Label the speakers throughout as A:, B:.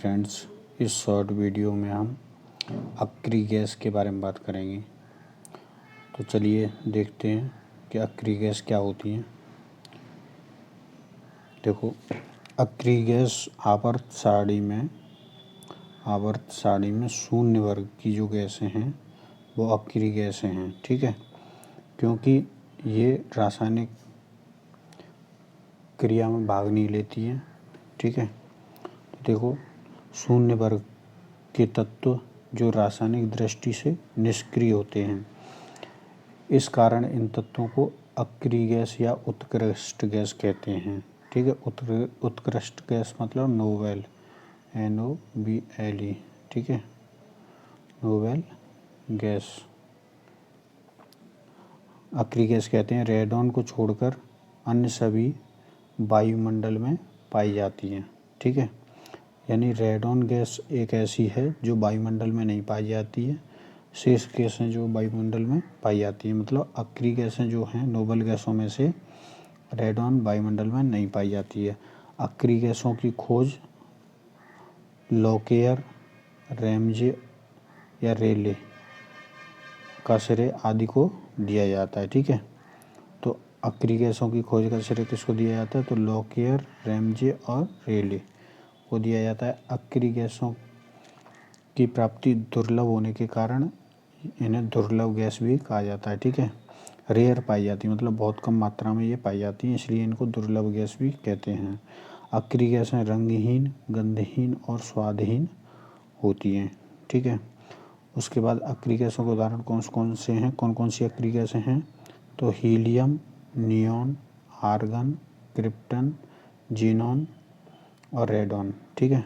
A: Friends, इस short video में हम अक्री गैस के बारे में बात करेंगे। तो चलिए देखते हैं कि अक्री गैस क्या होती है। देखो, अक्री गैस आवर्त सारणी में शून्य वर्ग की जो गैसें हैं वो अक्री गैसें हैं। ठीक है, क्योंकि ये रासायनिक क्रिया में भाग नहीं लेती हैं। ठीक है, तो देखो, शून्य वर्ग के तत्व जो रासायनिक दृष्टि से निष्क्रिय होते हैं, इस कारण इन तत्वों को अक्री गैस या उत्कृष्ट गैस कहते हैं। ठीक है, उत्कृष्ट गैस मतलब नोबेल, NOBLE। ठीक है, नोबेल गैस अक्री गैस कहते हैं। रेडॉन को छोड़कर अन्य सभी वायुमंडल में पाई जाती हैं। ठीक है, यानी रेडॉन गैस एक ऐसी है जो वायुमंडल में नहीं पाई जाती है, शेष गैसें जो वायुमंडल में पाई जाती हैं। मतलब अक्री गैसें जो हैं नोबल गैसों में से रेडॉन वायुमंडल में नहीं पाई जाती है। अक्री गैसों की खोज लॉकेयर, रैमजे या रेले का श्रेय आदि को दिया जाता है। ठीक है, तो अक्री गैसों की खोज का श्रेय किसको दिया जाता है? तो लॉकेयर, रैमजे और रेले को दिया जाता है। अक्री गैसों की प्राप्ति दुर्लभ होने के कारण इन्हें दुर्लभ गैस भी कहा जाता है। ठीक है, रेयर पाई जाती है, मतलब बहुत कम मात्रा में ये पाई जाती है, इसलिए इनको दुर्लभ गैस भी कहते हैं। अक्री गैसें रंगहीन, गंधहीन और स्वादहीन होती हैं। ठीक है, उसके बाद अक्री गैसों के उदाहरण कौन कौन सी अक्री गैसें हैं? तो helium, neon, argon, krypton, xenon और रेडॉन। ठीक है,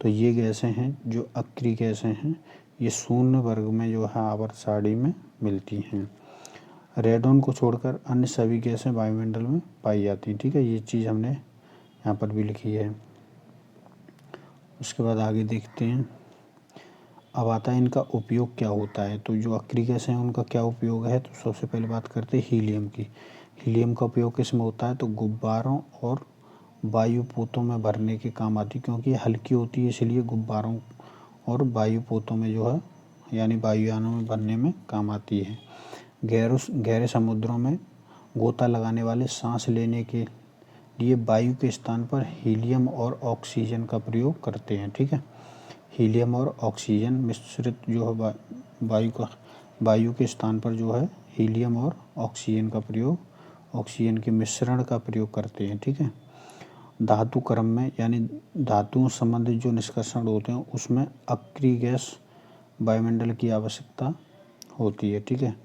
A: तो ये गैसें हैं जो अक्री गैसें हैं, ये शून्य वर्ग में जो है आवर्त सारणी में मिलती हैं। रेडॉन को छोड़कर अन्य सभी गैसें वायुमंडल में पाई जाती हैं। ठीक है, ये चीज़ हमने यहाँ पर भी लिखी है। उसके बाद आगे देखते हैं। अब आता है इनका उपयोग क्या होता है। तो जो अक्री गैसें हैं उनका क्या उपयोग है? तो सबसे पहले बात करते हैं हीलियम की। हीलियम का उपयोग किस में होता है? तो गुब्बारों और वायु पोतों में भरने के काम आती है, क्योंकि ये हल्की होती है, इसलिए गुब्बारों और वायु पोतों में जो है यानी वायुयानों में भरने में काम आती है। गहरे समुद्रों में गोता लगाने वाले सांस लेने के लिए वायु के स्थान पर हीलियम और ऑक्सीजन का प्रयोग करते हैं। ठीक है, हीलियम और ऑक्सीजन मिश्रित जो है वायु के स्थान पर जो है हीलियम और ऑक्सीजन के मिश्रण का प्रयोग करते हैं। ठीक है, धातु क्रम में यानी धातुओं संबंधित जो निष्कर्षण होते हैं उसमें अक्री गैस वायुमंडल की आवश्यकता होती है। ठीक है,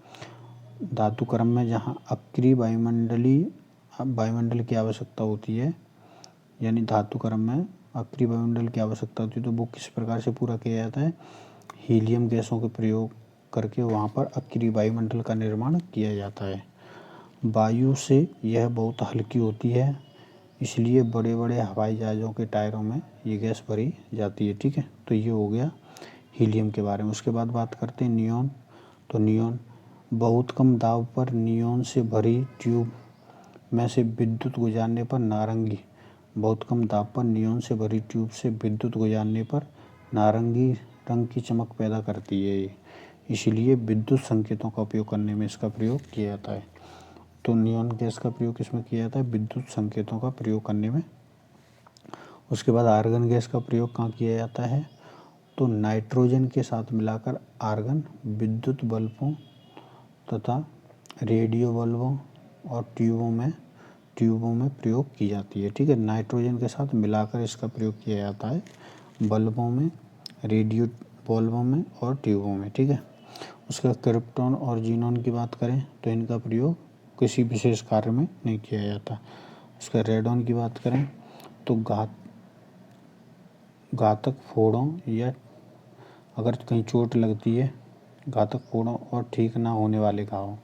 A: धातु क्रम में जहाँ अक्री वायुमंडल की आवश्यकता होती है, यानी धातु क्रम में अक्री वायुमंडल की आवश्यकता होती है, तो वो किस प्रकार से पूरा किया जाता है? हीलियम गैसों के प्रयोग करके वहाँ पर अक्री वायुमंडल का निर्माण किया जाता है। वायु से यह बहुत हल्की होती है, इसलिए बड़े बड़े हवाई जहाज़ों के टायरों में ये गैस भरी जाती है। ठीक है, तो ये हो गया हीलियम के बारे में। उसके बाद बात करते हैं नियॉन। तो नियॉन बहुत कम दाब पर नियॉन से भरी ट्यूब में से विद्युत गुजारने पर नारंगी रंग की चमक पैदा करती है, इसीलिए विद्युत संकेतों का उपयोग करने में इसका प्रयोग किया जाता है। तो नियॉन गैस का प्रयोग किसमें किया जाता है? विद्युत संकेतों का प्रयोग करने में। उसके बाद आर्गन गैस का प्रयोग कहाँ किया जाता है? तो नाइट्रोजन के साथ मिलाकर आर्गन विद्युत बल्बों तथा रेडियो बल्बों और ट्यूबों में प्रयोग की जाती है। ठीक है, नाइट्रोजन के साथ मिलाकर इसका प्रयोग किया जाता है बल्बों में, रेडियो बल्बों में और ट्यूबों में। ठीक है, उसका क्रिप्टॉन और जीनॉन की बात करें तो इनका प्रयोग किसी विशेष कार्य में नहीं किया जाता। उसका रेडॉन की बात करें तो घातक फोड़ों या अगर कहीं चोट लगती है, घातक फोड़ों और ठीक ना होने वाले घावों,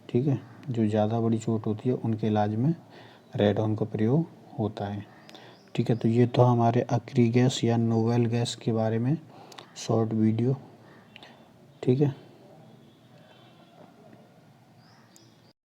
A: ठीक है, जो ज़्यादा बड़ी चोट होती है उनके इलाज में रेडॉन का प्रयोग होता है। ठीक है, तो ये तो हमारे अक्री गैस या नोबेल गैस के बारे में शॉर्ट वीडियो। ठीक है।